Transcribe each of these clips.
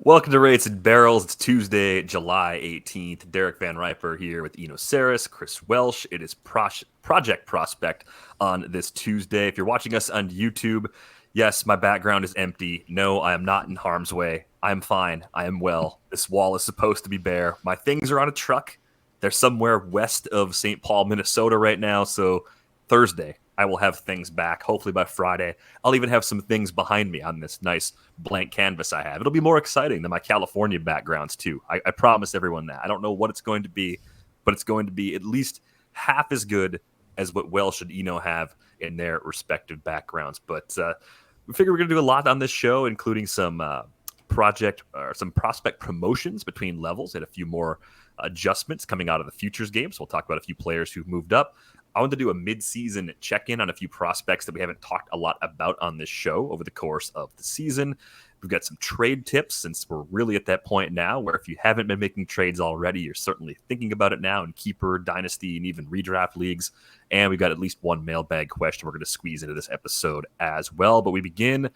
Welcome to Rates and Barrels. It's Tuesday, July 18th. Derek Van Riper here with Eno Saris, Chris Welsh. It is Project Prospect on this Tuesday. If you're watching us on YouTube, yes, my background is empty. No, I am not in harm's way. I am fine. I am well. This wall is supposed to be bare. My things are on a truck. They're somewhere west of St. Paul, Minnesota right now. So Thursday, I will have things back. Hopefully by Friday, I'll even have some things behind me on this nice blank canvas I have. It'll be more exciting than my California backgrounds too. I promise everyone that. I don't know what it's going to be, but it's going to be at least half as good as what Welsh and Eno have in their respective backgrounds. But we figure we're going to do a lot on this show, including some some prospect promotions between levels and a few more adjustments coming out of the futures game. So we'll talk about a few players who've moved up. I want to do a mid-season check-in on a few prospects that we haven't talked a lot about on this show over the course of the season. We've got some trade tips since we're really at that point now where if you haven't been making trades already, you're certainly thinking about it now in keeper, dynasty, and even redraft leagues. And we've got at least one mailbag question we're going to squeeze into this episode as well. But we begin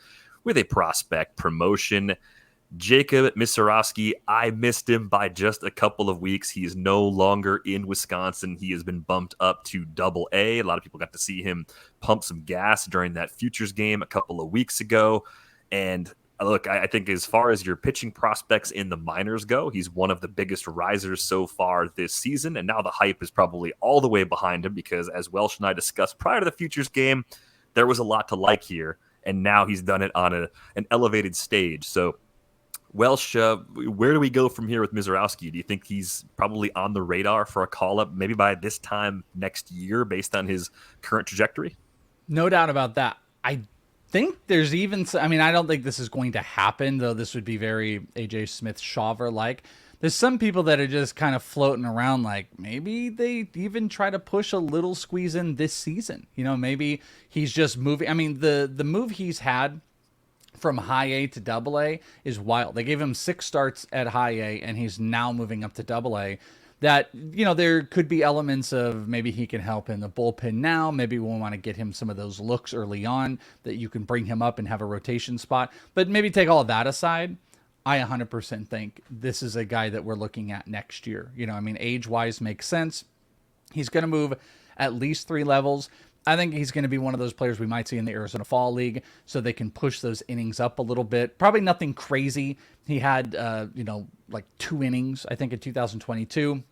with a prospect promotion. Jacob Misiorowski, I missed him by just a couple of weeks. He is no longer in Wisconsin. He has been bumped up to Double A. A lot of people got to see him pump some gas during that futures game a couple of weeks ago. And look, I think as far as your pitching prospects in the minors go, he's one of the biggest risers so far this season. And now the hype is probably all the way behind him because as Welsh and I discussed prior to the futures game, there was a lot to like here. And now he's done it on an elevated stage. So Welsh, where do we go from here with Misiorowski? Do you think he's probably on the radar for a call-up maybe by this time next year based on his current trajectory? No doubt about that. I think there's even, I mean, I don't think this is going to happen, though this would be very AJ Smith-Shawver-like. There's some people that are just kind of floating around like maybe they even try to push a little squeeze in this season. You know, maybe he's just moving. I mean, the move he's had from high A to double A is wild. They gave him 6 starts at high A and he's now moving up to double A. That, you know, there could be elements of maybe he can help in the bullpen now. Maybe we'll want to get him some of those looks early on that you can bring him up and have a rotation spot. But maybe take all of that aside. I 100% think this is a guy that we're looking at next year. You know, I mean, age-wise makes sense. He's going to move at least 3 levels. I think he's going to be one of those players we might see in the Arizona Fall League so they can push those innings up a little bit. Probably nothing crazy. He had, like 2 innings, I think, in 2022.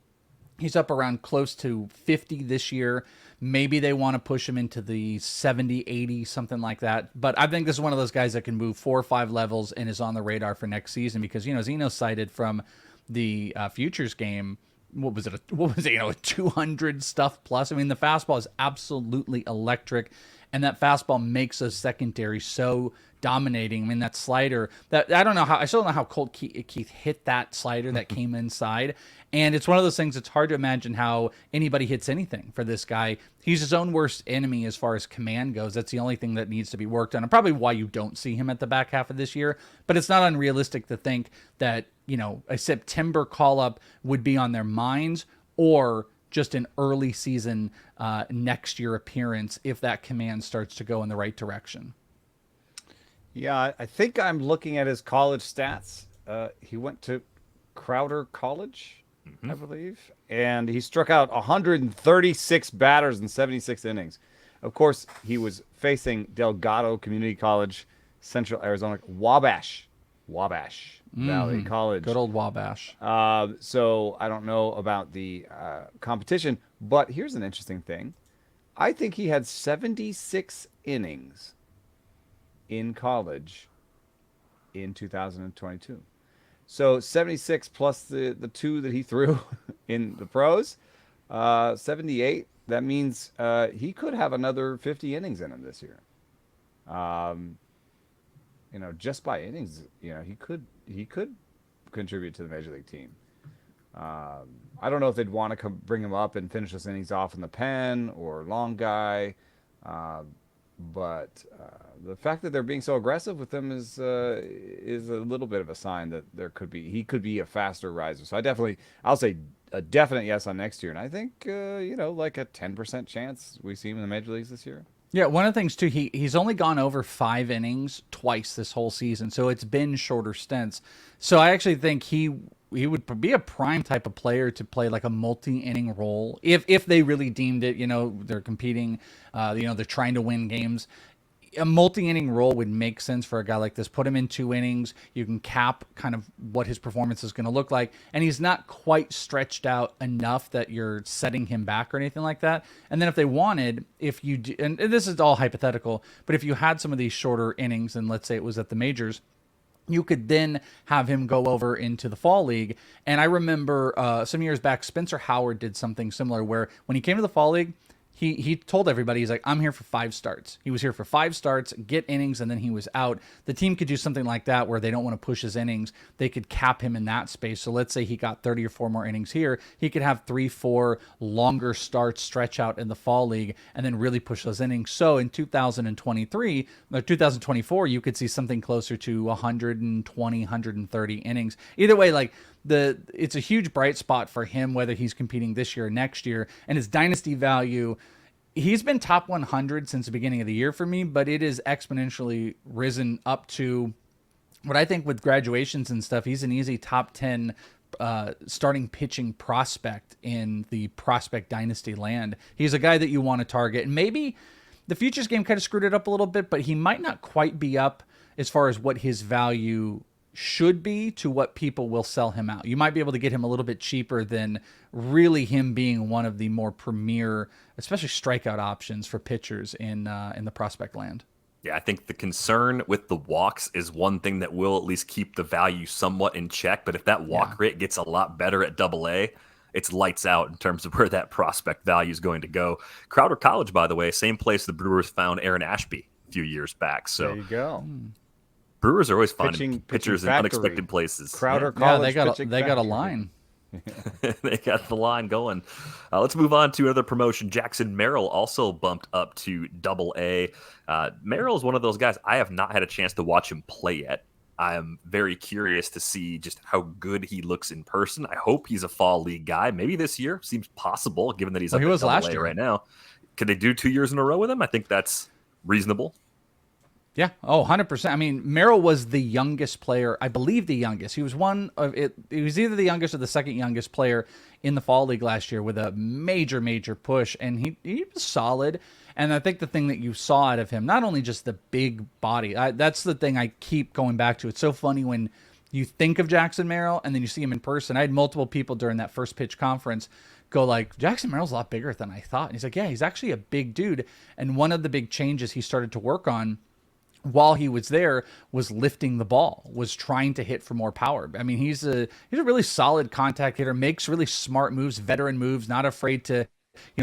He's up around close to 50 this year. Maybe they want to push him into the 70, 80, something like that. But I think this is one of those guys that can move 4 or 5 levels and is on the radar for next season because, you know, Zeno cited from the futures game, what was it, you know, 200 stuff plus. I mean, the fastball is absolutely electric, and that fastball makes a secondary so dominating. I mean, that slider, that I still don't know how Colt Keith hit that slider that came inside. And it's one of those things, it's hard to imagine how anybody hits anything for this guy. He's his own worst enemy as far as command goes. That's the only thing that needs to be worked on, and probably why you don't see him at the back half of this year. But it's not unrealistic to think that, you know, a September call-up would be on their minds or just an early season next year appearance if that command starts to go in the right direction. Yeah, I think I'm looking at his college stats. He went to Crowder College, I believe, and he struck out 136 batters in 76 innings. Of course, he was facing Delgado Community College, Central Arizona, Wabash Valley College. Good old Wabash. So I don't know about the competition, but here's an interesting thing. I think he had 76 innings in college in 2022. So 76 plus the 2 that he threw in the pros, 78. That means he could have another 50 innings in him this year. You know, just by innings, you know, he could contribute to the major league team. I don't know if they'd want to bring him up and finish his innings off in the pen or long guy. But the fact that they're being so aggressive with him is a little bit of a sign that he could be a faster riser. So I'll say a definite yes on next year. And I think, you know, like a 10% chance we see him in the major leagues this year. Yeah, one of the things too, he's only gone over 5 innings twice this whole season, so it's been shorter stints. So I actually think he would be a prime type of player to play like a multi-inning role if they really deemed it. They're competing, they're trying to win games. A multi-inning role would make sense for a guy like this. Put him in 2 innings. You can cap kind of what his performance is going to look like. And he's not quite stretched out enough that you're setting him back or anything like that. And then if they wanted, if you do, and this is all hypothetical, but if you had some of these shorter innings, and let's say it was at the majors, you could then have him go over into the fall league. And I remember some years back, Spencer Howard did something similar where when he came to the fall league, he told everybody, he's like, I'm here for 5 starts. He was here for 5 starts, get innings, and then he was out. The team could do something like that where they don't want to push his innings. They could cap him in that space. So let's say he got 30 or 4 more innings here. He could have 3, 4 longer starts stretch out in the fall league and then really push those innings. So in 2023 or 2024, you could see something closer to 120, 130 innings. Either way, like, it's a huge bright spot for him, whether he's competing this year or next year. And his dynasty value, he's been top 100 since the beginning of the year for me, but it is exponentially risen up to what I think with graduations and stuff. He's an easy top 10 starting pitching prospect in the prospect dynasty land. He's a guy that you want to target. And maybe the futures game kind of screwed it up a little bit, but he might not quite be up as far as what his value should be to what people will sell him out. You might be able to get him a little bit cheaper than really him being one of the more premier, especially strikeout options for pitchers in the prospect land. Yeah, I think the concern with the walks is one thing that will at least keep the value somewhat in check. But if that walk rate gets a lot better at AA, it's lights out in terms of where that prospect value is going to go. Crowder College, by the way, same place the Brewers found Aaron Ashby a few years back. So there you go. Brewers are always finding pitchers in unexpected places. Crowder College. They got a line. They got the line going. Let's move on to another promotion. Jackson Merrill also bumped up to AA. Merrill is one of those guys I have not had a chance to watch him play yet. I am very curious to see just how good he looks in person. I hope he's a fall league guy. Maybe this year seems possible, given that he's up he was at last AA year right now. Could they do 2 years in a row with him? I think that's reasonable. Yeah. Oh, 100%. I mean, Merrill was the youngest player, I believe the youngest. He was one of it. He was either the youngest or the second youngest player in the fall league last year with a major push. And he was solid. And I think the thing that you saw out of him, not only just the big body, that's the thing I keep going back to. It's so funny when you think of Jackson Merrill and then you see him in person. I had multiple people during that first pitch conference go like, Jackson Merrill's a lot bigger than I thought. And he's like, yeah, he's actually a big dude. And one of the big changes he started to work on while he was there was lifting the ball, was trying to hit for more power. I mean, he's a really solid contact hitter, makes really smart moves, veteran moves, not afraid to,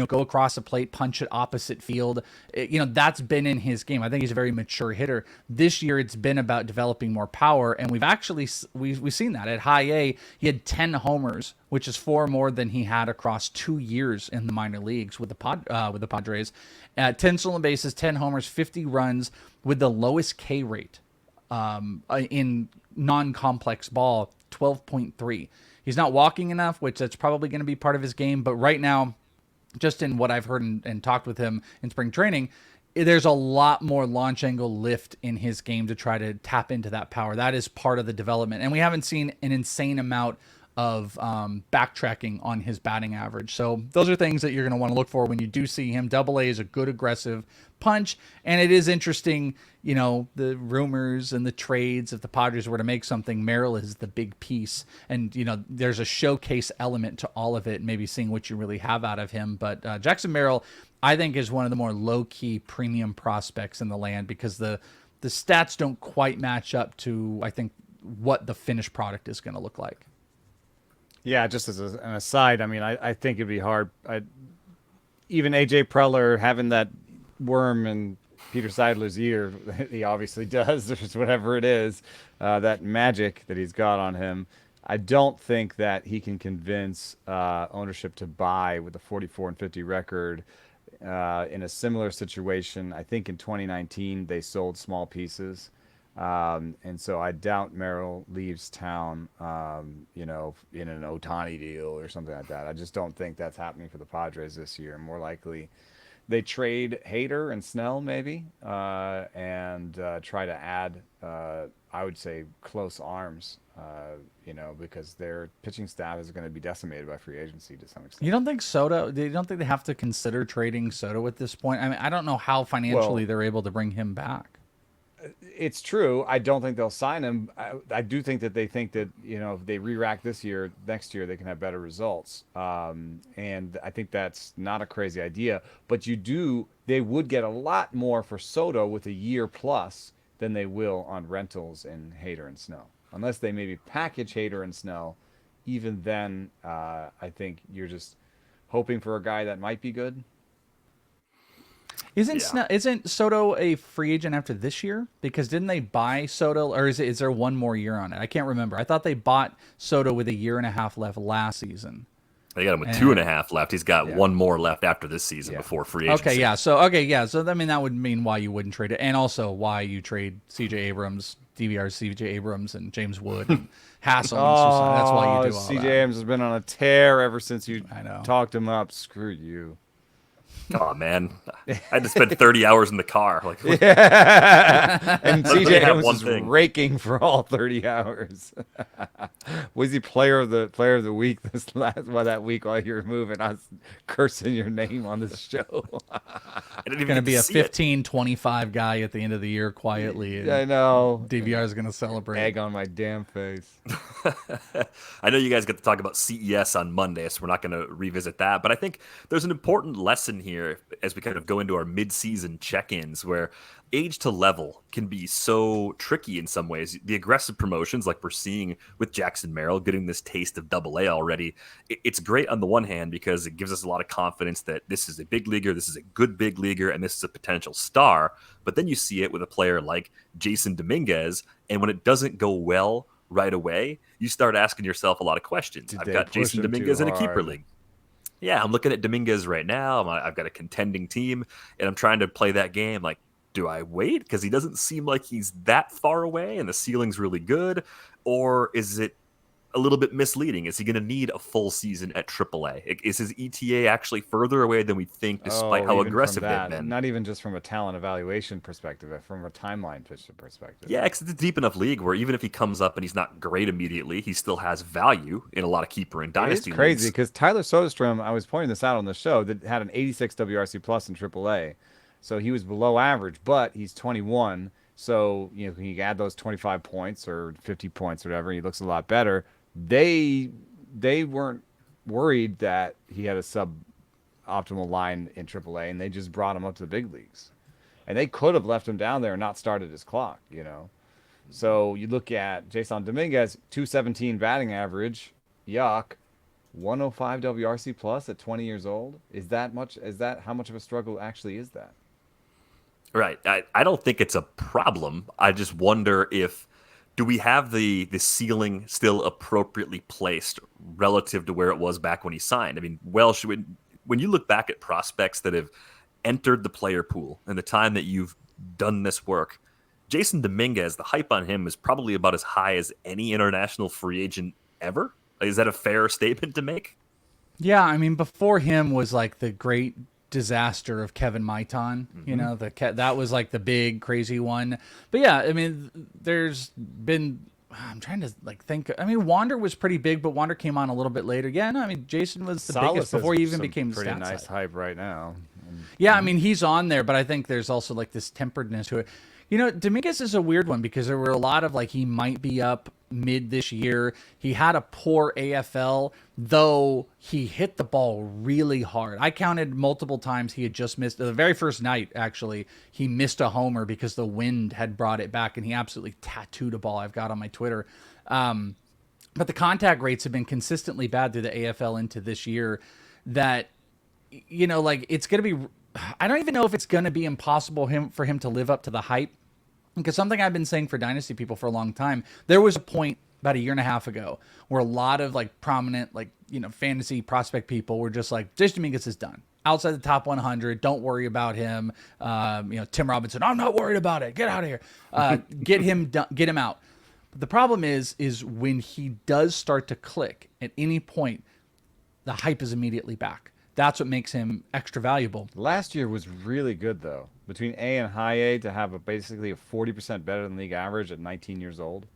go across the plate, punch it opposite field. That's been in his game. I think he's a very mature hitter. This year, it's been about developing more power, and we've actually we've seen that at high A. He had 10 homers, which is 4 more than he had across 2 years in the minor leagues with the Padres. 10 stolen bases, 10 homers, 50 runs, with the lowest K rate in non-complex ball, 12.3. He's not walking enough, which that's probably going to be part of his game. But right now, just in what I've heard and talked with him in spring training, there's a lot more launch angle lift in his game to try to tap into that power. That is part of the development. And we haven't seen an insane amount of backtracking on his batting average. So those are things that you're going to want to look for when you do see him. AA is a good aggressive punch. And it is interesting, the rumors and the trades, if the Padres were to make something, Merrill is the big piece. And, there's a showcase element to all of it, maybe seeing what you really have out of him. But Jackson Merrill, I think, is one of the more low-key premium prospects in the land because the stats don't quite match up to, I think, what the finished product is going to look like. Yeah, just as an aside, I mean, I think it'd be hard. Even AJ Preller having that worm in Peter Seidler's ear, he obviously does, there's whatever it is, that magic that he's got on him. I don't think that he can convince ownership to buy with a 44-50 record in a similar situation. I think in 2019 they sold small pieces. And so I doubt Merrill leaves town, in an Ohtani deal or something like that. I just don't think that's happening for the Padres this year. More likely they trade Hader and Snell maybe, and try to add, I would say, close arms. Because their pitching staff is going to be decimated by free agency to some extent. You don't think they have to consider trading Soto at this point? I mean, I don't know how financially they're able to bring him back. It's true. I don't think they'll sign him. I do think that they think that, if they re-rack this year, next year they can have better results. And I think that's not a crazy idea. But they would get a lot more for Soto with a year plus than they will on rentals in Hader and Snell. Unless they maybe package Hader and Snell. Even then, I think you're just hoping for a guy that might be good. Isn't Soto a free agent after this year? Because didn't they buy Soto, or is there one more year on it? I can't remember. I thought they bought Soto with a year and a half left last season. They got him with 2.5 left. He's got one more left after this season before free agency. So I mean that would mean why you wouldn't trade it, and also why you trade C.J. Abrams, DVR C.J. Abrams, and James Wood and Hassel. That's why you do all C.J. that. Abrams has been on a tear ever since you know. talked him up. Screw you. Oh man, I had to spend 30 hours in the car. Like, and CJ Abrams was raking for all 30 hours. Was he player of the week that week while you were moving? I was cursing your name on this show. Going to be a 15-25 guy at the end of the year quietly. I know. DVR is going to celebrate. Egg on my damn face. I know you guys get to talk about CES on Monday, so we're not going to revisit that. But I think there's an important lesson here as we kind of go into our mid-season check-ins where age to level can be so tricky in some ways. The aggressive promotions like we're seeing with Jackson Merrill getting this taste of AA already, it's great on the one hand because it gives us a lot of confidence that this is a big leaguer, this is a good big leaguer, and this is a potential star. But then you see it with a player like Jasson Dominguez, and when it doesn't go well right away, you start asking yourself a lot of questions. I've got Jasson Dominguez in a keeper league. Yeah, I'm looking at Dominguez right now. I've got a contending team, and I'm trying to play that game. Like, do I wait? Because he doesn't seem like he's that far away, and the ceiling's really good. Or is it a little bit misleading? Is he going to need a full season at AAA? Is his ETA actually further away than we think, despite how aggressive they've been? Not even just from a talent evaluation perspective, but from a timeline perspective. Yeah, because it's a deep enough league where even if he comes up and he's not great immediately, he still has value in a lot of keeper and dynasty leagues. It's crazy leagues. because Tyler Soderstrom, I was pointing this out on the show, that had an 86 WRC plus in AAA. So he was below average, but he's 21. So, you add those 25 points or 50 points or whatever, he looks a lot better. They weren't worried that he had a sub-optimal line in AAA, and they just brought him up to the big leagues. And they could have left him down there and not started his clock, So you look at Jasson Dominguez, 217 batting average, yuck, 105 WRC plus at 20 years old. How much of a struggle actually is that? Right. I don't think it's a problem. I just wonder do we have the ceiling still appropriately placed relative to where it was back when he signed? I mean, Welsh, when you look back at prospects that have entered the player pool and the time that you've done this work, Jasson Dominguez, the hype on him is probably about as high as any international free agent ever. Is that a fair statement to make? Yeah, I mean, before him was like the great disaster of Kevin Maitan, that was like the big crazy one. But yeah, I mean, there's been, I'm trying to think. I mean, Wander was pretty big, but Wander came on a little bit later. Yeah, no, I mean, Jasson was the biggest before he even became pretty stat nice side. hype right now. Yeah, I mean, he's on there, but I think there's also like this temperedness to it. Dominguez is a weird one because there were a lot of he might be up mid this year. He had a poor AFL, though he hit the ball really hard. I counted multiple times he had just missed. The very first night, actually, he missed a homer because the wind had brought it back, and he absolutely tattooed a ball. I've got on my Twitter. But the contact rates have been consistently bad through the AFL into this year that, it's going to be... I don't even know if it's going to be impossible for him to live up to the hype. Because something I've been saying for Dynasty people for a long time, there was a point about a year and a half ago where a lot of prominent, fantasy prospect people were just like, Jasson Dominguez is done. Outside the top 100, don't worry about him. Tim Robinson, I'm not worried about it. Get out of here. Get him out. But the problem is when he does start to click at any point, the hype is immediately back. That's what makes him extra valuable. Last year was really good though. Between A and high A to have basically a 40% better than league average at 19 years old.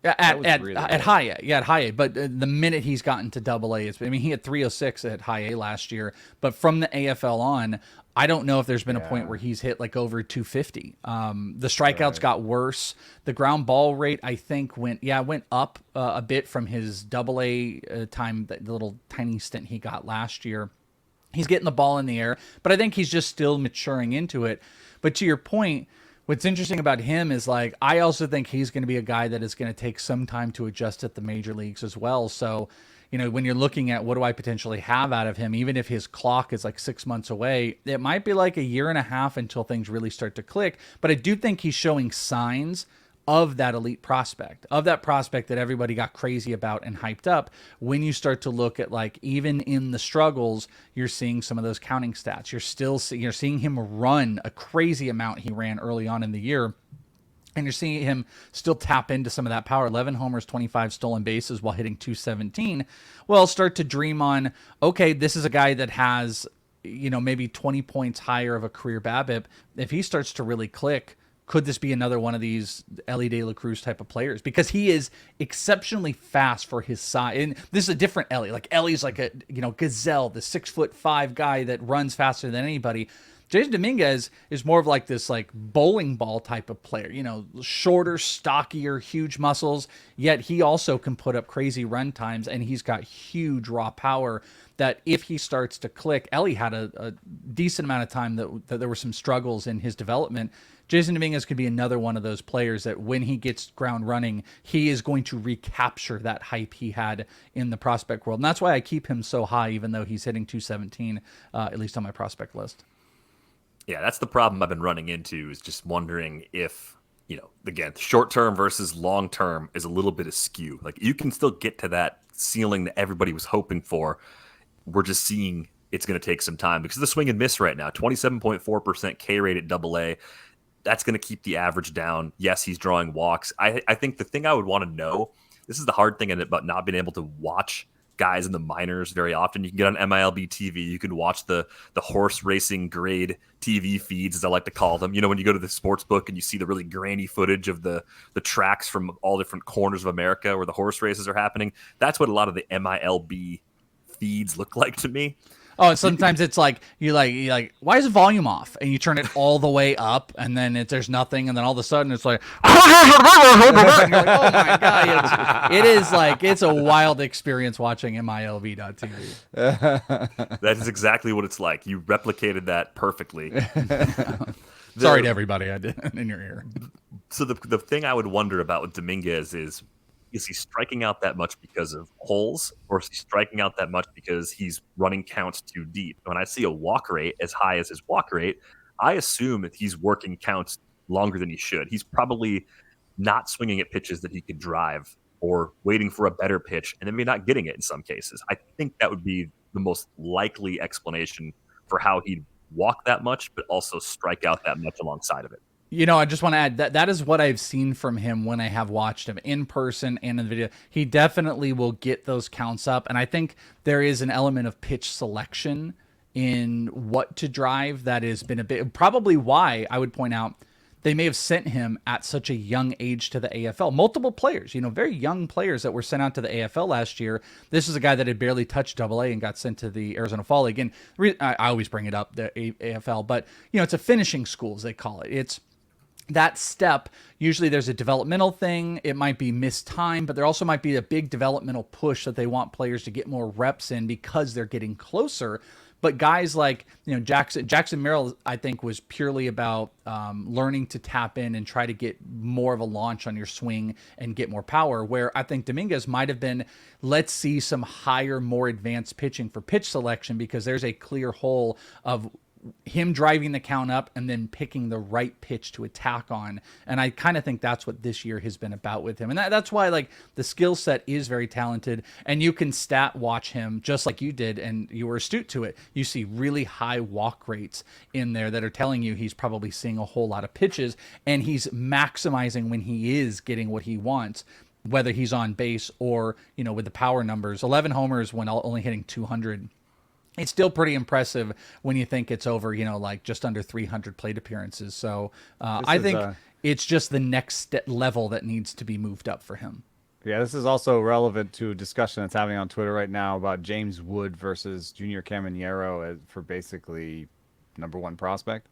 At really at good. high A, yeah, at high A. But the minute he's gotten to double A, he had 306 at high A last year. But from the AFL on, I don't know if there's been a point where he's hit like over 250. The strikeouts got worse. The ground ball rate, I think, went up a bit from his double A time, the little tiny stint he got last year. He's getting the ball in the air, but I think he's just still maturing into it. But to your point, what's interesting about him is like, I also think he's going to be a guy that is going to take some time to adjust at the major leagues as well. So, when you're looking at what do I potentially have out of him, even if his clock is like 6 months away, it might be like a year and a half until things really start to click. But I do think he's showing signs of that elite prospect, of that prospect that everybody got crazy about and hyped up. When you start to look at, like, even in the struggles, you're seeing some of those counting stats. You're seeing him run a crazy amount he ran early on in the year. And you're seeing him still tap into some of that power. 11 homers, 25 stolen bases while hitting 217. Well, start to dream on, okay, this is a guy that has, maybe 20 points higher of a career BABIP. If he starts to really click, could this be another one of these Elly De La Cruz type of players? Because he is exceptionally fast for his size. And this is a different Elly. Like, Elly's like a, gazelle, the 6'5" guy that runs faster than anybody. Jasson Dominguez is more of like this like bowling ball type of player, shorter, stockier, huge muscles, yet he also can put up crazy run times, and he's got huge raw power that if he starts to click, Elly had a decent amount of time that there were some struggles in his development. Jasson Dominguez could be another one of those players that when he gets ground running, he is going to recapture that hype he had in the prospect world. And that's why I keep him so high, even though he's hitting 217, at least on my prospect list. Yeah, that's the problem I've been running into, is just wondering if, again, short-term versus long-term is a little bit askew. Like, you can still get to that ceiling that everybody was hoping for. We're just seeing it's going to take some time because of the swing and miss right now. 27.4% K rate at AA. That's going to keep the average down. Yes, he's drawing walks. I think the thing I would want to know, this is the hard thing about not being able to watch guys in the minors very often. You can get on MILB TV. You can watch the horse racing grade TV feeds, as I like to call them. When you go to the sports book and you see the really grainy footage of the tracks from all different corners of America where the horse races are happening. That's what a lot of the MILB feeds look like to me. Oh, and sometimes it's like you like why is the volume off? And you turn it all the way up, and then there's nothing, and then all of a sudden it's like, and you're like, oh my god! It's a wild experience watching MILB.TV. That is exactly what it's like. You replicated that perfectly. Sorry to everybody, I did in your ear. So the thing I would wonder about with Dominguez is he striking out that much because of holes, or is he striking out that much because he's running counts too deep? When I see a walk rate as high as his walk rate, I assume that he's working counts longer than he should. He's probably not swinging at pitches that he could drive, or waiting for a better pitch and then maybe not getting it in some cases. I think that would be the most likely explanation for how he'd walk that much, but also strike out that much alongside of it. I just want to add that is what I've seen from him when I have watched him in person and in the video. He definitely will get those counts up. And I think there is an element of pitch selection in what to drive that has been a bit, probably why I would point out they may have sent him at such a young age to the AFL. Multiple players, very young players that were sent out to the AFL last year. This is a guy that had barely touched AA and got sent to the Arizona Fall League. And I always bring it up, the AFL, but it's a finishing school, as they call it. It's that step. Usually there's a developmental thing. It might be missed time, but there also might be a big developmental push that they want players to get more reps in because they're getting closer. But guys like, Jackson Merrill, I think, was purely about learning to tap in and try to get more of a launch on your swing and get more power, where I think Dominguez might have been, let's see some higher, more advanced pitching for pitch selection, because there's a clear hole of him driving the count up and then picking the right pitch to attack on. And I kind of think that's what this year has been about with him. And that's why, like, the skill set is very talented, and you can stat watch him just like you did, and you were astute to it. You see really high walk rates in there that are telling you he's probably seeing a whole lot of pitches, and he's maximizing when he is getting what he wants, whether he's on base or, with the power numbers. 11 homers when only hitting 200 it's still pretty impressive when you think it's over, like just under 300 plate appearances. So I think it's just the next level that needs to be moved up for him. Yeah, this is also relevant to a discussion that's happening on Twitter right now about James Wood versus Junior Caminero for basically #1 prospect.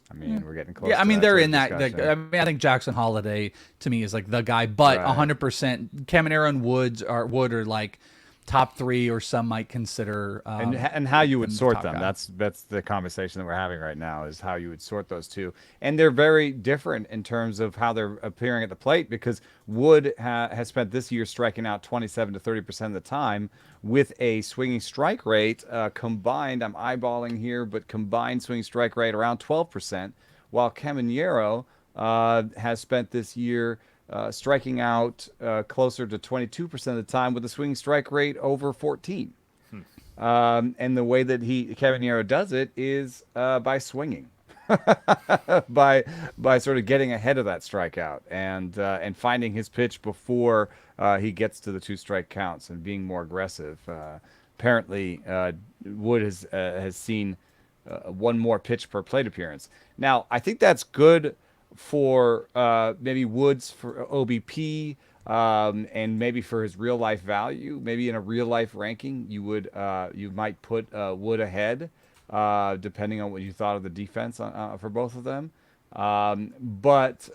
I mean, we're getting close. Yeah, I to mean, that they're sort in of that. discussion. I mean, I think Jackson Holiday to me is like the guy, but Right. 100% Caminero and Wood are like top 3, or some might consider. And how you would the sort top them. guy. That's the conversation that we're having right now, is how you would sort those two. And they're very different in terms of how they're appearing at the plate, because Wood has spent this year striking out 27 to 30% of the time with a swinging strike rate combined, I'm eyeballing here, but combined swinging strike rate around 12%, while Caminero has spent this year striking out closer to 22% of the time with a swing strike rate over 14. And the way that Caminero does it is by swinging, by sort of getting ahead of that strikeout and finding his pitch before he gets to the 2-strike counts and being more aggressive. Apparently, Wood has seen one more pitch per plate appearance. Now, I think that's good for maybe Woods for OBP, and maybe for his real life value. Maybe in a real life ranking, you might put Wood ahead, depending on what you thought of the defense for both of them. But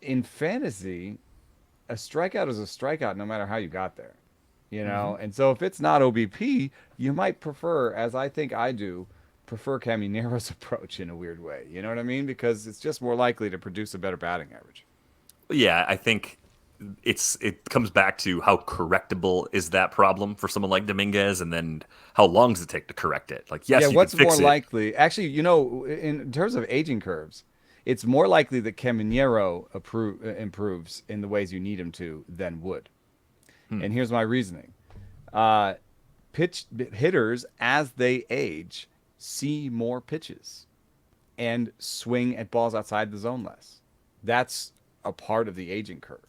in fantasy, a strikeout is a strikeout, no matter how you got there. And so if it's not OBP, you might prefer, as I think I do, prefer Caminero's approach in a weird way. You know what I mean? Because it's just more likely to produce a better batting average. Yeah, I think it comes back to how correctable is that problem for someone like Dominguez, and then how long does it take to correct it? Like, yes, Yeah, you what's can fix more it. likely? Actually, in terms of aging curves, it's more likely that Caminero improves in the ways you need him to than Wood. And here's my reasoning. Hitters, as they age, see more pitches and swing at balls outside the zone less. That's a part of the aging curve.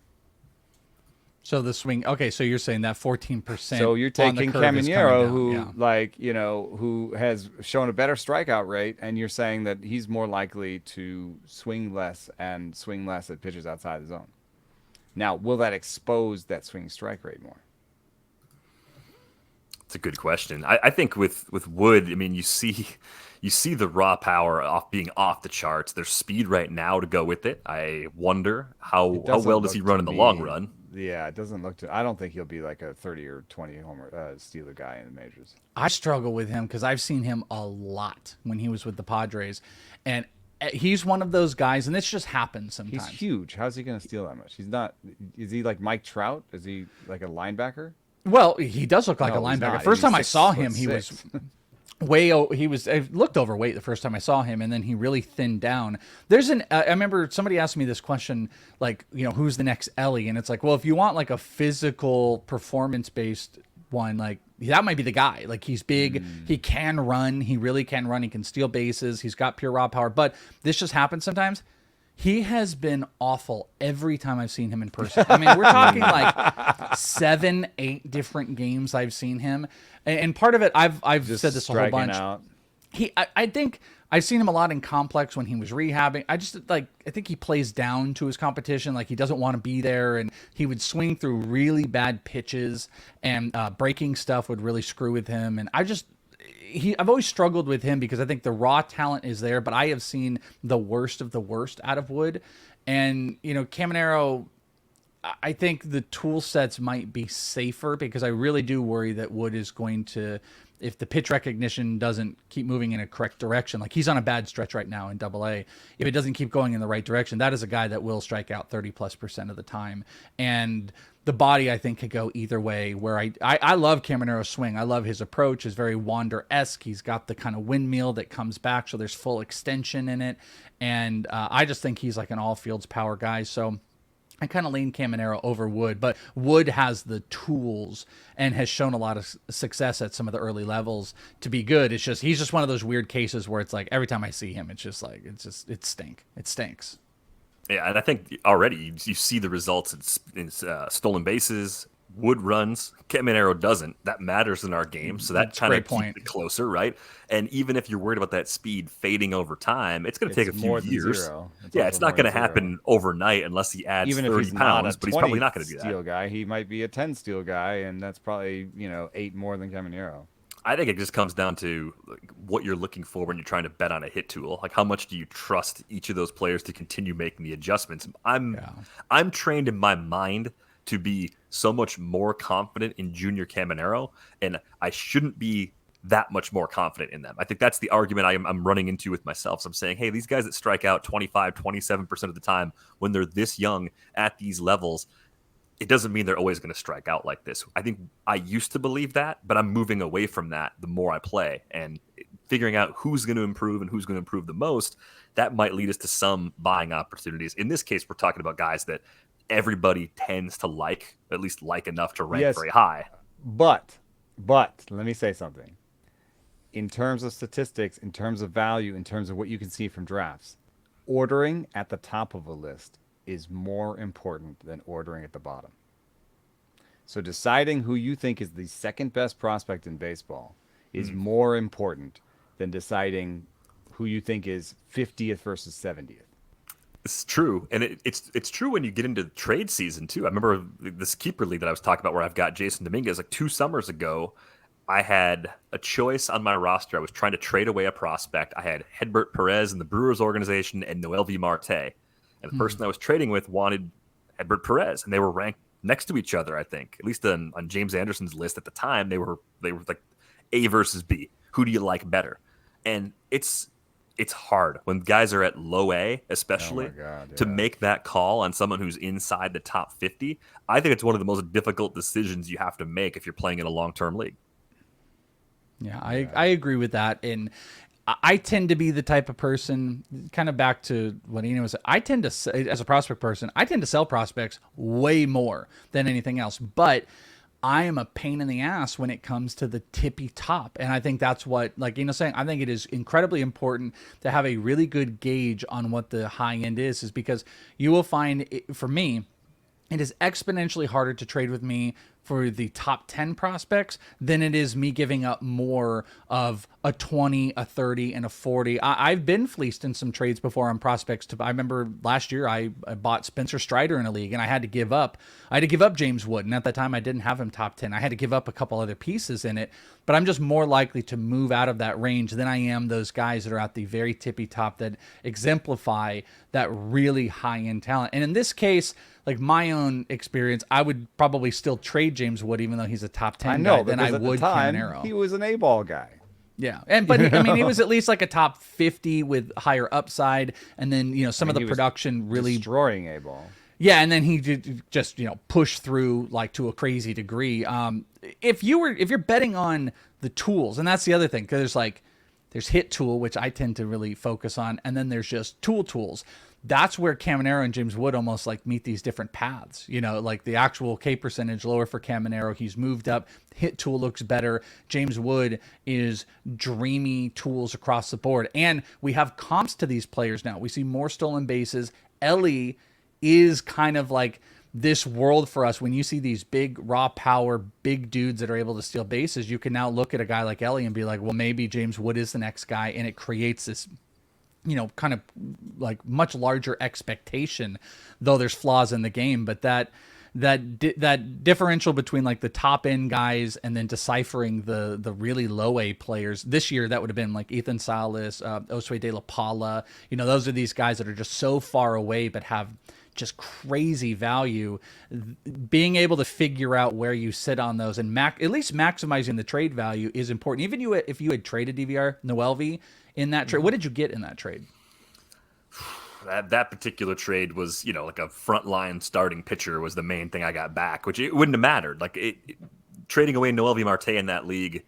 So the swing. Okay, so you're saying that 14%. So you're taking Caminero, who yeah. who has shown a better strikeout rate, and you're saying that he's more likely to swing less and swing less at pitches outside the zone. Now, will that expose that swing strike rate more? It's a good question. I think with Wood, I mean, you see the raw power being off the charts. There's speed right now to go with it. I wonder how well does he run in the long run. Yeah, it doesn't look to. I don't think he'll be like a 30 or 20 homer stealer guy in the majors. I struggle with him because I've seen him a lot when he was with the Padres, and he's one of those guys, and this just happens sometimes. He's huge. How's he going to steal that much? He's not. Is he like Mike Trout? Is he like a linebacker? Well, he does look like a No, he's linebacker. not. First He's time I saw him, he 6'6". was I looked overweight the first time I saw him, and then he really thinned down. I remember somebody asked me this question, like, who's the next Ellie? And it's like, well, if you want like a physical performance based one, like that might be the guy. Like, he's big, he can run, he really can run, he can steal bases, he's got pure raw power. But this just happens sometimes. He has been awful every time I've seen him in person. I mean, we're talking like 7, 8 different games I've seen him, and part of it, I've Just said this a whole bunch. out. I think I've seen him a lot in complex when he was rehabbing. I think he plays down to his competition. Like, he doesn't want to be there, and he would swing through really bad pitches, and breaking stuff would really screw with him. And I've always struggled with him because I think the raw talent is there, but I have seen the worst of the worst out of Wood. And, Caminero, I think the tool sets might be safer, because I really do worry that Wood is going to, if the pitch recognition doesn't keep moving in a correct direction, like he's on a bad stretch right now in Double-A, if it doesn't keep going in the right direction, that is a guy that will strike out 30+% of the time. And the body, I think, could go either way, where I love Caminero's swing. I love his approach. It's very Wander-esque. He's got the kind of windmill that comes back, so there's full extension in it. And I just think he's like an all-fields power guy. So I kind of lean Caminero over Wood, but Wood has the tools and has shown a lot of success at some of the early levels to be good. It's just, he's just one of those weird cases where it's like every time I see him, it stinks. Yeah, and I think already you see the results in stolen bases, Wood runs, Caminero doesn't. That matters in our game, so that That's a kind of great point. keeps it closer, right? And even if you're worried about that speed fading over time, it's going to take a It's few more than years. zero. It's Yeah, also it's not more going than to zero. happen overnight unless he adds Even if 30 he's not pounds, a but he's probably not going 20 to do that. steal guy, he might be a 10 steal guy, and that's probably 8 more than Caminero. I think it just comes down to like, what you're looking for when you're trying to bet on a hit tool. Like how much do you trust each of those players to continue making the adjustments? I'm trained in my mind to be so much more confident in Junior Caminero, and I shouldn't be that much more confident in them. I think that's the argument I'm running into with myself. So I'm saying, hey, these guys that strike out 25, 27% of the time when they're this young at these levels, it doesn't mean they're always going to strike out like this. I think I used to believe that, but I'm moving away from that the more I play, and figuring out who's going to improve and who's going to improve the most. That might lead us to some buying opportunities. In this case, we're talking about guys that everybody tends to like, at least like enough to rank very high. But let me say something. In terms of statistics, in terms of value, in terms of what you can see from drafts, ordering at the top of a list is more important than ordering at the bottom. So deciding who you think is the second best prospect in baseball is more important than deciding who you think is 50th versus 70th. It's true, and it's true when you get into trade season too. I remember this keeper league that I was talking about where I've got Jasson Dominguez. Like 2 summers ago, I had a choice on my roster. I was trying to trade away a prospect. I had Hedbert Perez in the Brewers organization and Noel V. Marte. And the person I was trading with wanted Hedbert Perez, and they were ranked next to each other. I think, at least on James Anderson's list at the time, they were like A versus B. Who do you like better? And it's hard when guys are at low A, especially, to make that call on someone who's inside the top 50. I think it's one of the most difficult decisions you have to make if you're playing in a long-term league. Yeah, I agree with that. And I tend to be the type of person, kind of back to what Eno was, I tend to, as a prospect person, I tend to sell prospects way more than anything else. But I am a pain in the ass when it comes to the tippy top. And I think that's what, like Eno's saying, I think it is incredibly important to have a really good gauge on what the high end is because you will find, for me, it is exponentially harder to trade with me for the top 10 prospects than it is me giving up more of a 20, a 30, and a 40. I've been fleeced in some trades before on prospects. I remember last year I bought Spencer Strider in a league, and I had to give up James Wood, and at that time I didn't have him top 10. I had to give up a couple other pieces in it, but I'm just more likely to move out of that range than I am those guys that are at the very tippy top that exemplify that really high-end talent. And in this case, like my own experience, I would probably still trade James Wood, even though he's a top 10 guy, than I would Caminero. He was an A-ball guy. Yeah, but I mean, he was at least like a top 50 with higher upside, and then some of the production really destroying A-ball. Yeah, and then he did just push through like to a crazy degree. If you're betting on the tools, and that's the other thing, because there's hit tool, which I tend to really focus on, and then there's just tools. That's where Caminero and James Wood almost like meet these different paths. Like the actual K percentage lower for Caminero. He's moved up. Hit tool looks better. James Wood is dreamy tools across the board. And we have comps to these players now. We see more stolen bases. Ellie is kind of like this world for us. When you see these big raw power, big dudes that are able to steal bases, you can now look at a guy like Ellie and be like, well, maybe James Wood is the next guy. And it creates this kind of like much larger expectation, though there's flaws in the game. But that differential between like the top end guys and then deciphering the really low A players this year, that would have been like Ethan Salas, Osway De La Paula. Those are these guys that are just so far away, but have just crazy value. Being able to figure out where you sit on those and at least maximizing the trade value is important. Even if you had traded DVR Noelvi in that trade, what did you get in that trade? That particular trade was, like a frontline starting pitcher was the main thing I got back, which it wouldn't have mattered. Like trading away Noel V. Marte in that league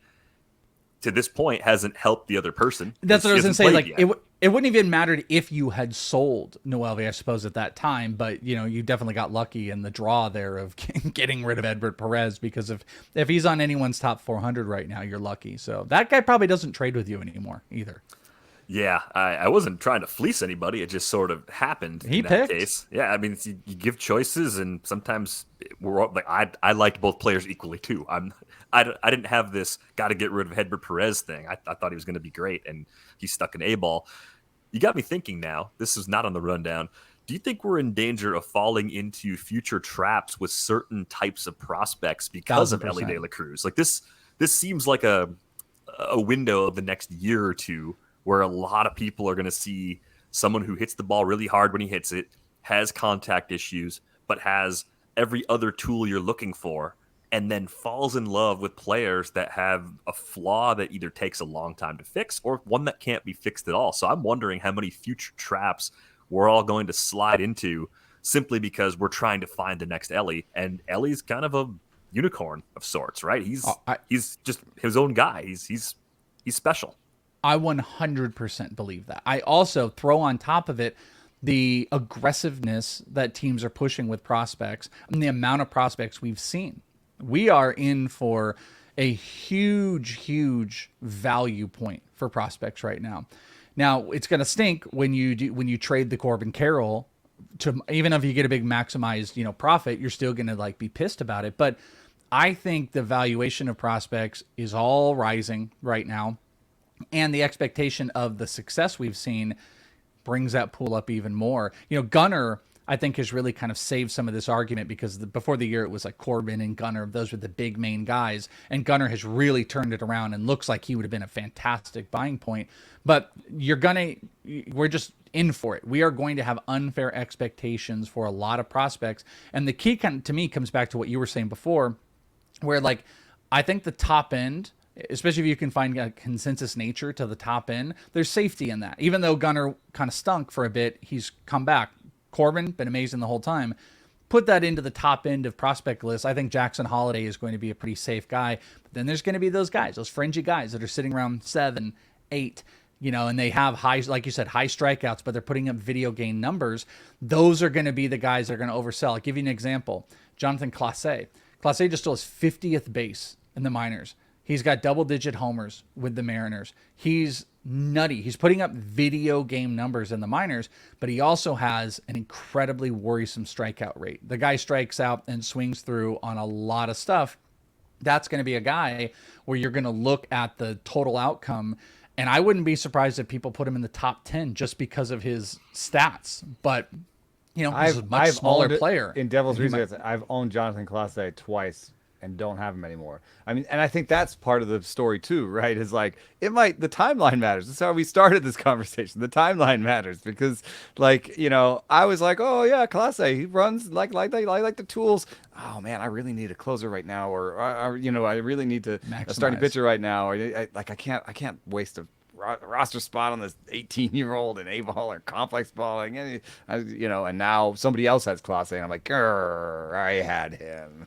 to this point hasn't helped the other person. That's what I was going to say. Like it wouldn't even mattered if you had sold Noel V, I suppose, at that time. But you definitely got lucky in the draw there of getting rid of Hedbert Perez, because if he's on anyone's top 400 right now, you're lucky. So that guy probably doesn't trade with you anymore either. Yeah, I wasn't trying to fleece anybody. It just sort of happened He in that picked. case. Yeah, I mean, you give choices, and sometimes we're all, like I liked both players equally too. I didn't have this got to get rid of Hedbert Perez thing. I thought he was going to be great, and he's stuck in A ball. You got me thinking now. This is not on the rundown. Do you think we're in danger of falling into future traps with certain types of prospects because of Ellie De 1000%. La Cruz? Like this seems like a window of the next year or two where a lot of people are going to see someone who hits the ball really hard when he hits it, has contact issues, but has every other tool you're looking for, and then falls in love with players that have a flaw that either takes a long time to fix or one that can't be fixed at all. So I'm wondering how many future traps we're all going to slide into simply because we're trying to find the next Ellie. And Ellie's kind of a unicorn of sorts, right? He's just his own guy. He's special. I 100% believe that. I also throw on top of it the aggressiveness that teams are pushing with prospects and the amount of prospects we've seen. We are in for a huge, huge value point for prospects right now. Now, it's going to stink when you trade the Corbin Carroll to, even if you get a big maximized, profit, you're still going to like be pissed about it. But I think the valuation of prospects is all rising right now. And the expectation of the success we've seen brings that pool up even more. Gunnar, I think, has really kind of saved some of this argument because before the year it was like Corbin and Gunnar. Those were the big main guys. And Gunnar has really turned it around and looks like he would have been a fantastic buying point. But we're just in for it. We are going to have unfair expectations for a lot of prospects. And the key to me comes back to what you were saying before, where like, I think the top end, especially if you can find a consensus nature to the top end, there's safety in that. Even though Gunnar kind of stunk for a bit, he's come back. Corbin, been amazing the whole time. Put that into the top end of prospect list. I think Jackson Holiday is going to be a pretty safe guy. But then there's going to be those guys, those fringy guys that are sitting around 7, 8, and they have high, like you said, high strikeouts, but they're putting up video game numbers. Those are going to be the guys that are going to oversell. I'll give you an example. Jonathan Clase. Clase just stole his 50th base in the minors. He's got double-digit homers with the Mariners. He's nutty. He's putting up video game numbers in the minors, but he also has an incredibly worrisome strikeout rate. The guy strikes out and swings through on a lot of stuff. That's going to be a guy where you're going to look at the total outcome, and I wouldn't be surprised if people put him in the top 10 just because of his stats. But, he's a much smaller player. In Devil's Reasons, I've owned Jonathan Clase twice and don't have him anymore. I mean, and I think that's part of the story too, right? Is like, the timeline matters. That's how we started this conversation. The timeline matters because I was like, oh yeah, Clase, he runs like the tools. Oh man, I really need a closer right now. Or I really need to a starting pitcher right now. Or I can't waste a roster spot on this 18-year-old in A-ball or complex balling, and now somebody else has Clase, and I'm like, I had him.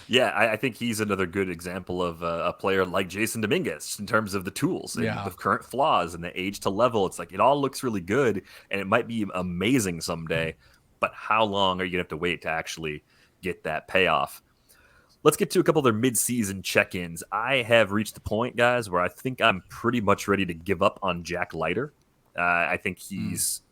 Yeah, I think he's another good example of a player like Jasson Dominguez in terms of the tools and the current flaws and the age to level. It's like it all looks really good, and it might be amazing someday, but how long are you going to have to wait to actually get that payoff? Let's get to a couple of their mid-season check-ins. I have reached the point, guys, where I think I'm pretty much ready to give up on Jack Leiter. I think he's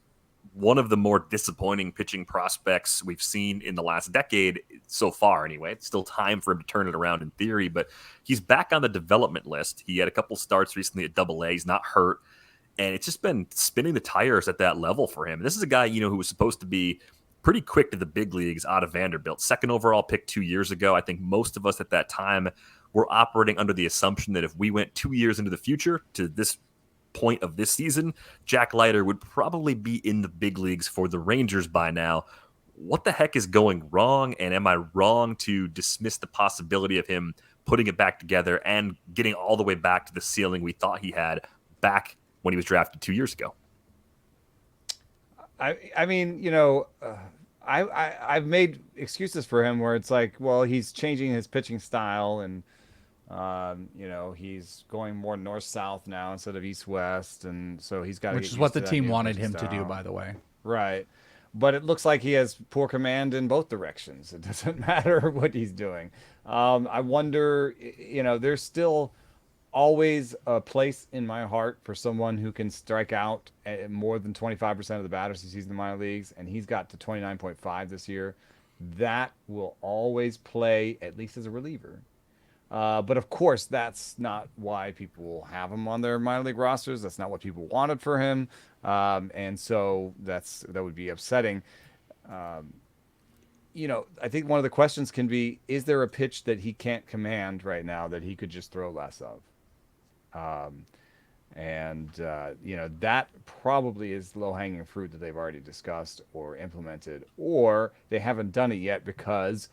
one of the more disappointing pitching prospects we've seen in the last decade so far anyway. It's still time for him to turn it around in theory, but he's back on the development list. He had a couple starts recently at Double-A. He's not hurt, and it's just been spinning the tires at that level for him. And this is a guy, who was supposed to be pretty quick to the big leagues out of Vanderbilt. Second overall pick 2 years ago. I think most of us at that time were operating under the assumption that if we went 2 years into the future to this point of this season, Jack Leiter would probably be in the big leagues for the Rangers by now. What the heck is going wrong? And am I wrong to dismiss the possibility of him putting it back together and getting all the way back to the ceiling we thought he had back when he was drafted 2 years ago? I mean, I've made excuses for him where it's like, well, he's changing his pitching style and, he's going more north-south now instead of east-west. And so he's got to Which is what the team wanted him to do, by the way. Right. But it looks like he has poor command in both directions. It doesn't matter what he's doing. I wonder, there's still always a place in my heart for someone who can strike out at more than 25% of the batters he sees in the minor leagues, and he's got to 29.5 this year. That will always play, at least as a reliever. But of course, that's not why people will have him on their minor league rosters. That's not what people wanted for him, and so that would be upsetting. I think one of the questions can be: is there a pitch that he can't command right now that he could just throw less of? That probably is low-hanging fruit that they've already discussed or implemented, or they haven't done it yet because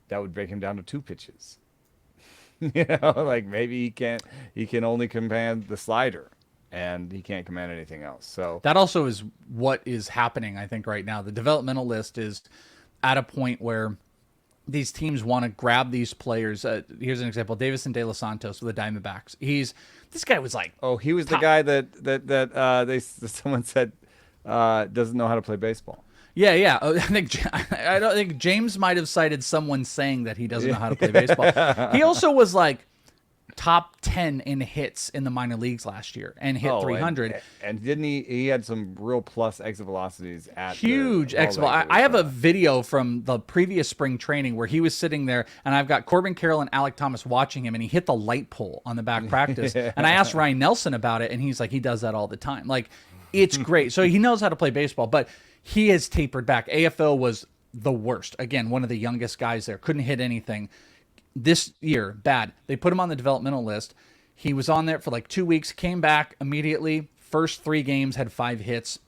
that would break him down to 2 pitches. Like maybe he can only command the slider and he can't command anything else. So that also is what is happening, I think, right now. The developmental list is at a point where these teams want to grab these players. Here's an example: Davison De Los Santos with the Diamondbacks. This guy was like, he was the guy that someone said doesn't know how to play baseball. Yeah. I don't think James might have cited someone saying that he doesn't know how to play baseball. He also was like top 10 in hits in the minor leagues last year and hit 300. And didn't he had some real plus exit velocities at huge exit velocity. I have a video from the previous spring training where he was sitting there, and I've got Corbin Carroll and Alec Thomas watching him, and he hit the light pole on the back practice. And I asked Ryan Nelson about it, and he's like, he does that all the time. Like, it's great. So he knows how to play baseball, but he has tapered back. AFL was the worst. Again, one of the youngest guys there, couldn't hit anything. This year, bad. They put him on the developmental list. He was on there for like 2 weeks, came back immediately. First 3 games, had 5 hits.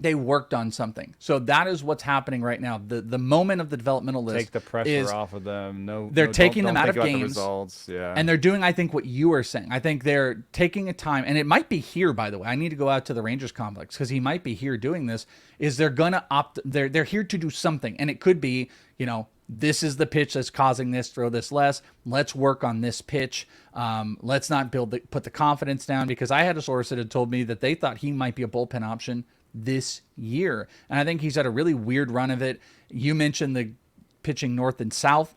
They worked on something. So that is what's happening right now. The moment of the developmental list take the pressure off of them. They're taking them out of games. Results. Yeah. And they're doing, I think, what you were saying. I think they're taking a time, and it might be here, by the way. I need to go out to the Rangers complex because he might be here doing this. Is they're gonna they're here to do something, and it could be, this is the pitch that's causing this, throw this less. Let's work on this pitch. Let's not put the confidence down, because I had a source that had told me that they thought he might be a bullpen option this year. And I think he's had a really weird run of it. You mentioned the pitching north and south.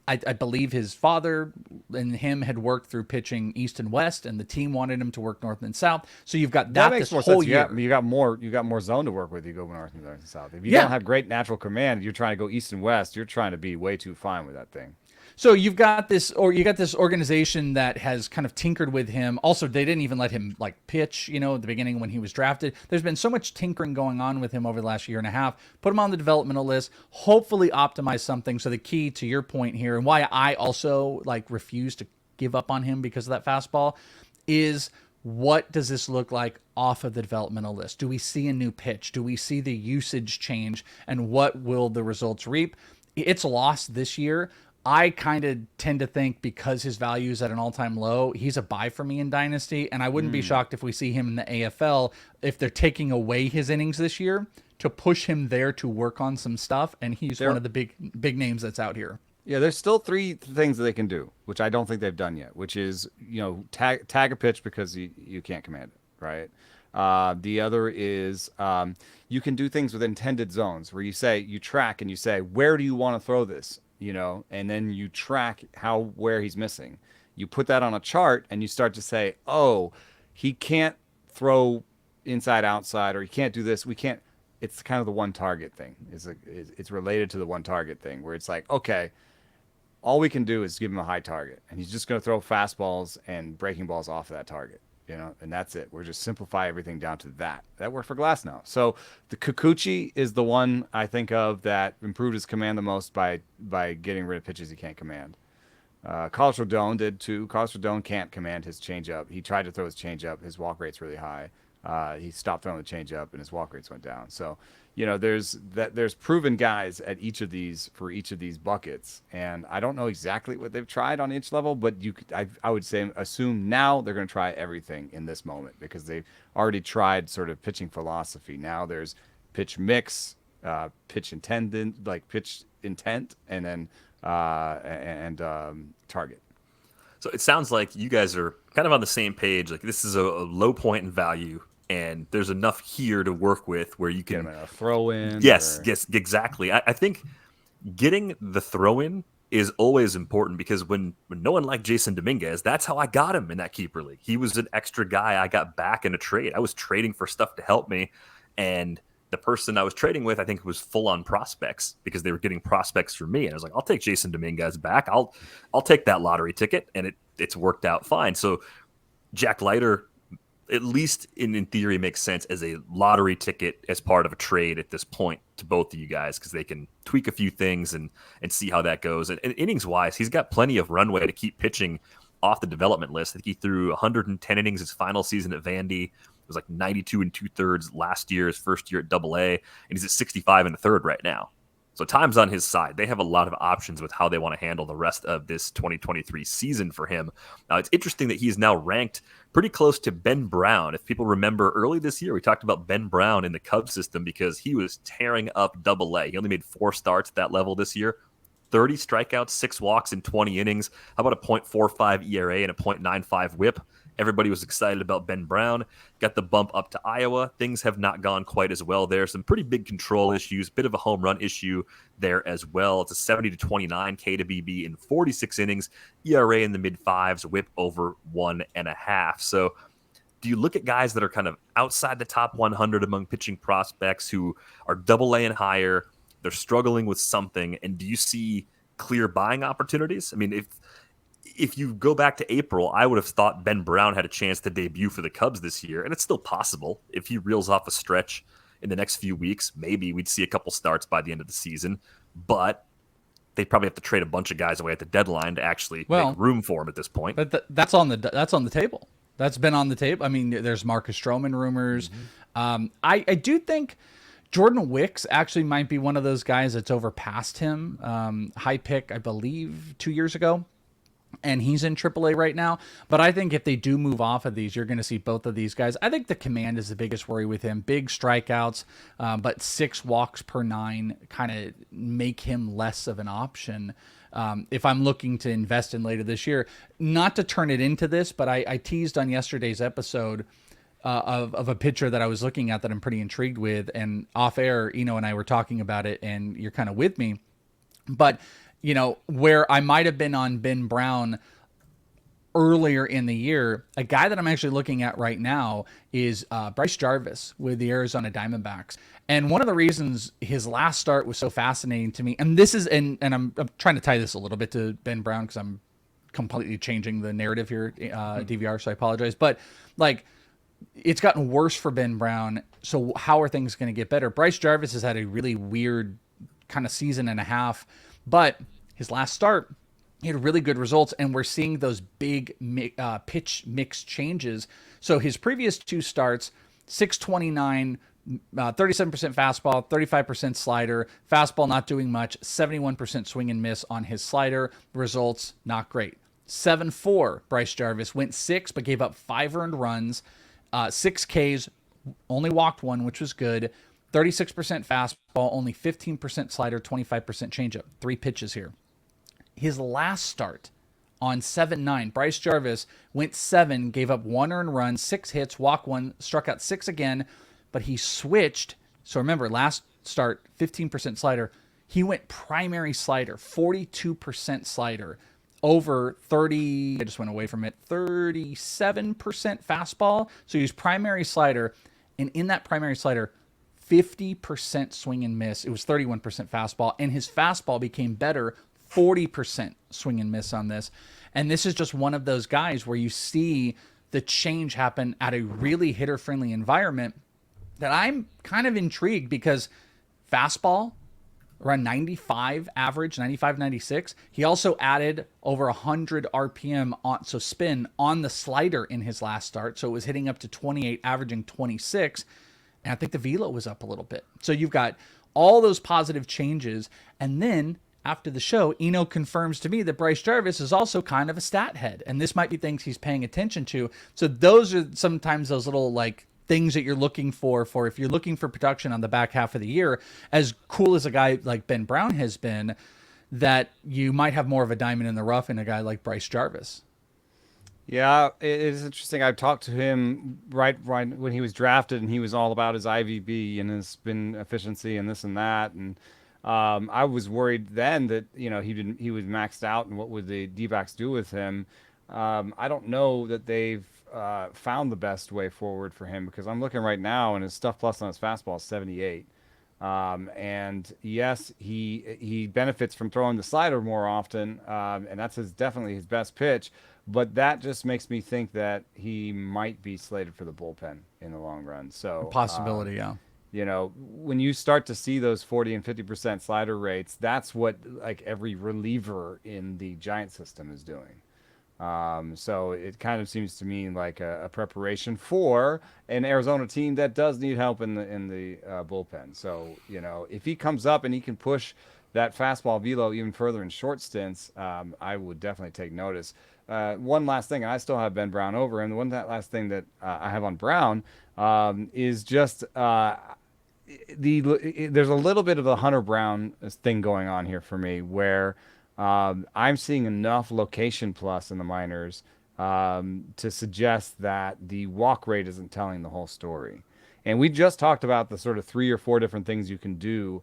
I believe his father and him had worked through pitching east and west, and the team wanted him to work north and south. So you've got that makes this more whole sense. year. You got more zone to work with. You go north and south. If you Yeah. don't have great natural command, you're trying to go east and west. You're trying to be way too fine with that thing. So you got this organization that has kind of tinkered with him. Also, they didn't even let him pitch, at the beginning when he was drafted. There's been so much tinkering going on with him over the last year and a half. Put him on the developmental list, hopefully optimize something. So the key to your point here, and why I also refuse to give up on him because of that fastball, is what does this look like off of the developmental list? Do we see a new pitch? Do we see the usage change? And what will the results reap? It's lost this year. I kind of tend to think, because his value is at an all-time low, he's a buy for me in Dynasty, and I wouldn't be shocked if we see him in the AFL if they're taking away his innings this year to push him there to work on some stuff, and he's one of the big names that's out here. Yeah, there's still 3 things that they can do, which I don't think they've done yet, which is, tag a pitch because you can't command it, right? The other is you can do things with intended zones where you track and you say, where do you want to throw this? And then you track where he's missing. You put that on a chart and you start to say, oh, he can't throw inside outside, or he can't do this. It's kind of the one target thing. It's related to the one target thing, where it's like, okay, all we can do is give him a high target, and he's just going to throw fastballs and breaking balls off of that target. And that's it. We're just simplify everything down to that. That worked for Glass now. So the Kikuchi is the one I think of that improved his command the most by getting rid of pitches he can't command. Carlos Rodon did too. Carlos Rodon can't command his changeup. He tried to throw his changeup. His walk rate's really high. He stopped throwing the changeup, and his walk rates went down. So, there's proven guys at each of these buckets, and I don't know exactly what they've tried on each level, but I would assume now they're going to try everything in this moment, because they've already tried sort of pitching philosophy. Now there's pitch mix, pitch intent, and then target. So it sounds like you guys are kind of on the same page. Like, this is a low point in value, and there's enough here to work with where you can throw in. Yes, exactly. I think getting the throw in is always important because when no one liked Jasson Dominguez, that's how I got him in that keeper league. He was an extra guy I got back in a trade. I was trading for stuff to help me, and the person I was trading with, I think, was full on prospects because they were getting prospects for me. And I was like, I'll take Jasson Dominguez back. I'll take that lottery ticket, and it's worked out fine. So Jack Leiter, at least in theory, makes sense as a lottery ticket as part of a trade at this point to both of you guys because they can tweak a few things and see how that goes. And innings wise, he's got plenty of runway to keep pitching off the development list. I think he threw 110 innings his final season at Vandy. It was like 92 2/3 last year, his first year at AA, and he's at 65 1/3 right now. So time's on his side. They have a lot of options with how they want to handle the rest of this 2023 season for him. It's interesting that he's now ranked pretty close to Ben Brown. If people remember early this year, we talked about Ben Brown in the Cubs system because he was tearing up AA. He only made 4 starts at that level this year. 30 strikeouts, 6 walks in 20 innings. How about a .45 ERA and a .95 whip? Everybody was excited about Ben Brown. Got the bump up to Iowa. Things have not gone quite as well there. Some pretty big control issues, bit of a home run issue there as well. It's a 70-29 K to BB in 46 innings, ERA in the mid-5s, whip over 1.5. So do you look at guys that are kind of outside the top 100 among pitching prospects who are AA and higher, they're struggling with something, and do you see clear buying opportunities? I mean, if you go back to April, I would have thought Ben Brown had a chance to debut for the Cubs this year, and it's still possible. If he reels off a stretch in the next few weeks, maybe we'd see a couple starts by the end of the season, but they'd probably have to trade a bunch of guys away at the deadline to actually make room for him at this point. But that's on the table. That's been on the table. I mean, there's Marcus Stroman rumors. I do think Jordan Wicks actually might be one of those guys that's overpassed him. High pick, I believe, 2 years ago. And he's in AAA right now. But I think if they do move off of these, you're going to see both of these guys. I think the command is the biggest worry with him. Big strikeouts, but 6 walks per 9 kind of make him less of an option. If I'm looking to invest in later this year, not to turn it into this, but I teased on yesterday's episode of a pitcher that I was looking at that I'm pretty intrigued with. And off air, Eno and I were talking about it, and you're kind of with me. But you know, where I might have been on Ben Brown earlier in the year, a guy that I'm actually looking at right now is Bryce Jarvis with the Arizona Diamondbacks. And one of the reasons his last start was so fascinating to me, and this is, and I'm trying to tie this a little bit to Ben Brown because I'm completely changing the narrative here, DVR, so I apologize. But like, it's gotten worse for Ben Brown. So how are things going to get better? Bryce Jarvis has had a really weird kind of season and a half. But his last start, he had really good results, and we're seeing those big pitch mix changes. So his previous 2 starts, 629, 37% fastball, 35% slider, fastball not doing much, 71% swing and miss on his slider. Results, not great. 7-4, Bryce Jarvis went 6, but gave up 5 earned runs, 6 Ks, only walked 1, which was good. 36% fastball, only 15% slider, 25% changeup. 3 pitches here. His last start on 7-9, Bryce Jarvis went 7, gave up 1 earned run, 6 hits, walked 1, struck out 6 again, but he switched. So remember, last start, 15% slider. He went primary slider, 42% slider, over 30, I just went away from it, 37% fastball. So he used primary slider, and in that primary slider, 50% swing and miss. It was 31% fastball, and his fastball became better, 40% swing and miss on this. And this is just one of those guys where you see the change happen at a really hitter-friendly environment that I'm kind of intrigued because fastball, around 95 average, 95, 96. He also added over 100 RPM on, so spin on the slider in his last start. So it was hitting up to 28, averaging 26. And I think the velo was up a little bit. So you've got all those positive changes. And then after the show, Eno confirms to me that Bryce Jarvis is also kind of a stat head. And this might be things he's paying attention to. So those are sometimes those little like things that you're looking for if you're looking for production on the back half of the year, as cool as a guy like Ben Brown has been, that you might have more of a diamond in the rough in a guy like Bryce Jarvis. Yeah, it is interesting. I've talked to him right when he was drafted, and he was all about his IVB and his spin efficiency and this and that. And I was worried then that he was maxed out, and what would the D-backs do with him? I don't know that they've found the best way forward for him, because I'm looking right now and his stuff plus on his fastball is 78. And yes, he benefits from throwing the slider more often, and that's definitely his best pitch. But that just makes me think that he might be slated for the bullpen in the long run. So Possibility, yeah. When you start to see those 40 and 50% slider rates, that's what like every reliever in the Giant system is doing. So it kind of seems to me like a preparation for an Arizona team that does need help in the bullpen. So if he comes up and he can push that fastball velo even further in short stints, I would definitely take notice. One last thing, and I still have Ben Brown over him. Last thing that I have on Brown is just there's a little bit of a Hunter Brown thing going on here for me, where I'm seeing enough location plus in the minors to suggest that the walk rate isn't telling the whole story. And we just talked about the sort of 3 or 4 different things you can do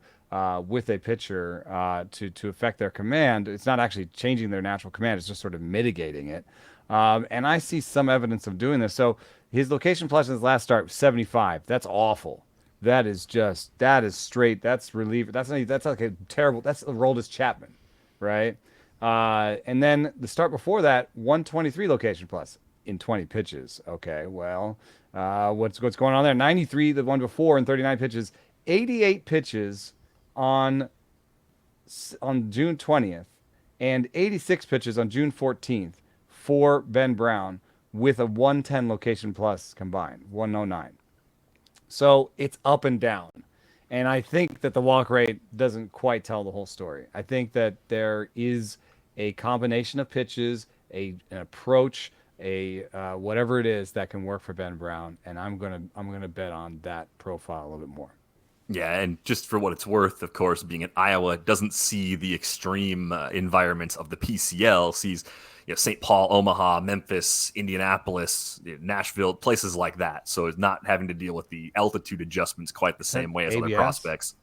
with a pitcher to affect their command. It's not actually changing their natural command; it's just sort of mitigating it. And I see some evidence of doing this. So his location plus in his last start, 75. That's awful. That is straight. That's reliever. That's like a terrible. That's Aroldis Chapman, right? And then the start before that, 123 location plus in 20 pitches. Okay, well, what's going on there? 93 the one before and 39 pitches, 88 pitches on June 20th, and 86 pitches on June 14th for Ben Brown with a 110 location plus combined, 109. So it's up and down. And I think that the walk rate doesn't quite tell the whole story. I think that there is a combination of pitches, an approach, whatever it is that can work for Ben Brown, and I'm gonna bet on that profile a little bit more. Yeah, and just for what it's worth, of course, being in Iowa doesn't see the extreme environments of the PCL. Sees St. Paul, Omaha, Memphis, Indianapolis, Nashville, places like that. So it's not having to deal with the altitude adjustments quite the same way as other prospects.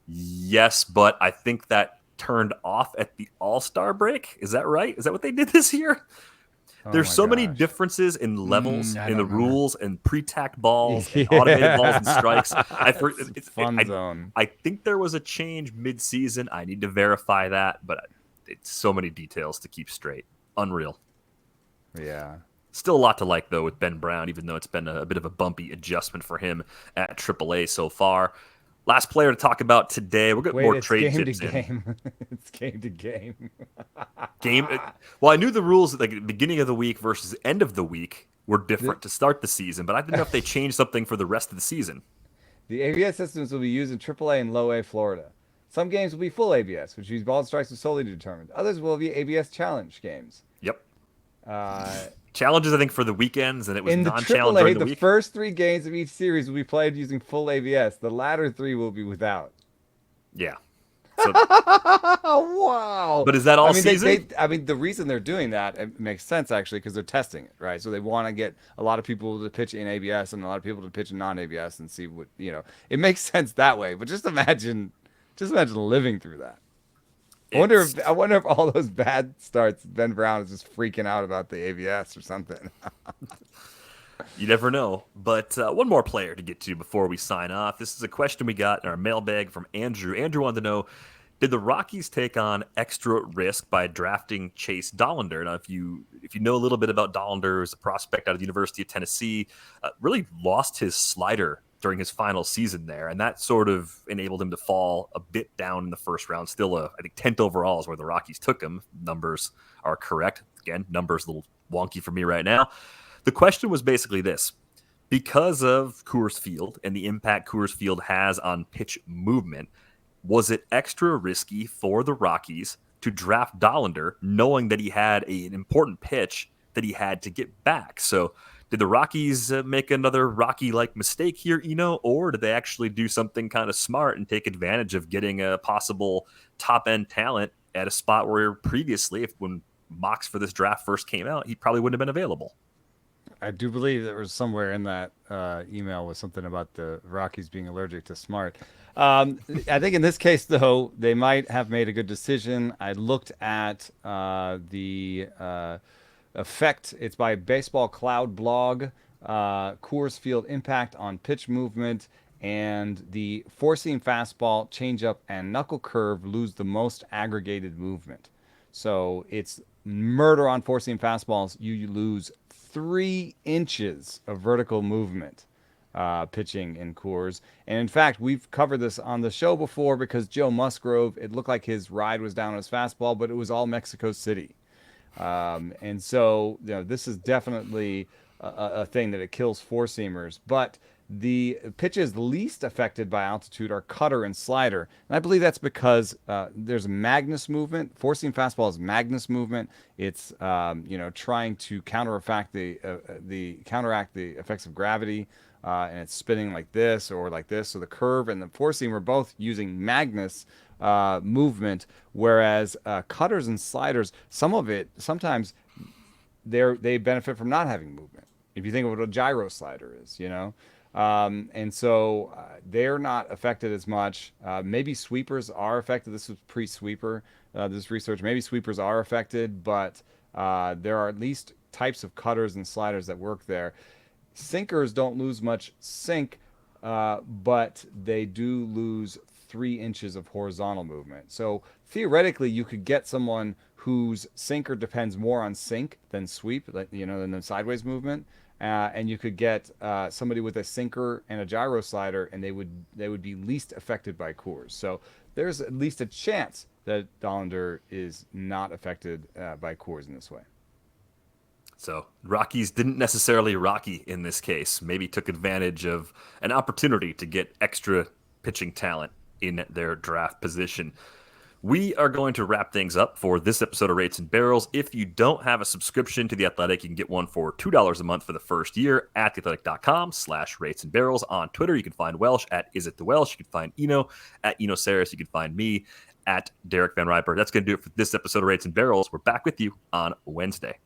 Yes, but I think that turned off at the All-Star break. Is that right? Is that what they did this year? There's so many differences in levels in the rules and pre-tacked balls and automated balls and strikes. It's fun zone. I think there was a change mid-season. I need to verify that, but it's so many details to keep straight. Unreal. Yeah. Still a lot to like, though, with Ben Brown, even though it's been a bit of a bumpy adjustment for him at AAA so far. Last player to talk about today. We'll get more trade tips in. It's game to game. Well, I knew the rules at the beginning of the week versus end of the week were different to start the season, but I didn't know if they changed something for the rest of the season. The ABS systems will be used in AAA and Low A Florida. Some games will be full ABS, which use ball and strikes solely determined. Others will be ABS challenge games. Yep. Challenges, I think, for the weekends, and it was non-challenge during the week. The first 3 games of each series will be played using full ABS. The latter 3 will be without. Yeah. So, wow. But is that all season? The reason they're doing that, it makes sense, actually, because they're testing it, right? So they want to get a lot of people to pitch in ABS and a lot of people to pitch in non-ABS and see what, it makes sense that way. But just imagine living through that. I wonder if all those bad starts, Ben Brown is just freaking out about the ABS or something. You never know. But one more player to get to before we sign off. This is a question we got in our mailbag from Andrew. Andrew wanted to know, did the Rockies take on extra risk by drafting Chase Dollander? Now, if you know a little bit about Dollander, as a prospect out of the University of Tennessee, really lost his slider during his final season there, and that sort of enabled him to fall a bit down in the first round. Still, I think 10th overall is where the Rockies took him. Numbers are correct. Again, numbers a little wonky for me right now. The question was basically this. Because of Coors Field and the impact Coors Field has on pitch movement, was it extra risky for the Rockies to draft Dollander knowing that he had an important pitch that he had to get back? So did the Rockies make another Rocky-like mistake here, or did they actually do something kind of smart and take advantage of getting a possible top-end talent at a spot where previously, when mocks for this draft first came out, he probably wouldn't have been available? I do believe there was somewhere in that email was something about the Rockies being allergic to smart. I think in this case, though, they might have made a good decision. I looked at the effect. It's by Baseball Cloud blog. Coors Field impact on pitch movement, and the four-seam fastball, changeup, and knuckle curve lose the most aggregated movement. So it's murder on four-seam fastballs. You lose 3 inches of vertical movement pitching in Coors. And in fact, we've covered this on the show before because Joe Musgrove, it looked like his ride was down on his fastball, but it was all Mexico City. And so, this is definitely a thing that it kills four-seamers. But the pitches least affected by altitude are cutter and slider. And I believe that's because there's Magnus movement. Four-seam fastball is Magnus movement. It's, trying to counteract the effects of gravity. And it's spinning like this or like this. So the curve and the four-seam are both using Magnus movement, whereas cutters and sliders, sometimes they benefit from not having movement. If you think of what a gyro slider is, and so they're not affected as much. Maybe sweepers are affected. This was pre-sweeper, this research. Maybe sweepers are affected, but there are at least types of cutters and sliders that work there. Sinkers don't lose much sink, but they do lose 3 inches of horizontal movement. So theoretically, you could get someone whose sinker depends more on sink than sweep, than the sideways movement. And you could get somebody with a sinker and a gyro slider, and they would be least affected by Coors. So there's at least a chance that Dollander is not affected by Coors in this way. So Rockies didn't necessarily Rocky in this case. Maybe took advantage of an opportunity to get extra pitching talent in their draft position. We are going to wrap things up for this episode of Rates and Barrels. If you don't have a subscription to The Athletic, you can get one for $2 a month for the first year at theathletic.com/rates and barrels. On Twitter, you can find Welsh at isitthewelsh. You can find Eno at Eno Saris. You can find me at Derek Van Riper. That's going to do it for this episode of Rates and Barrels. We're back with you on Wednesday.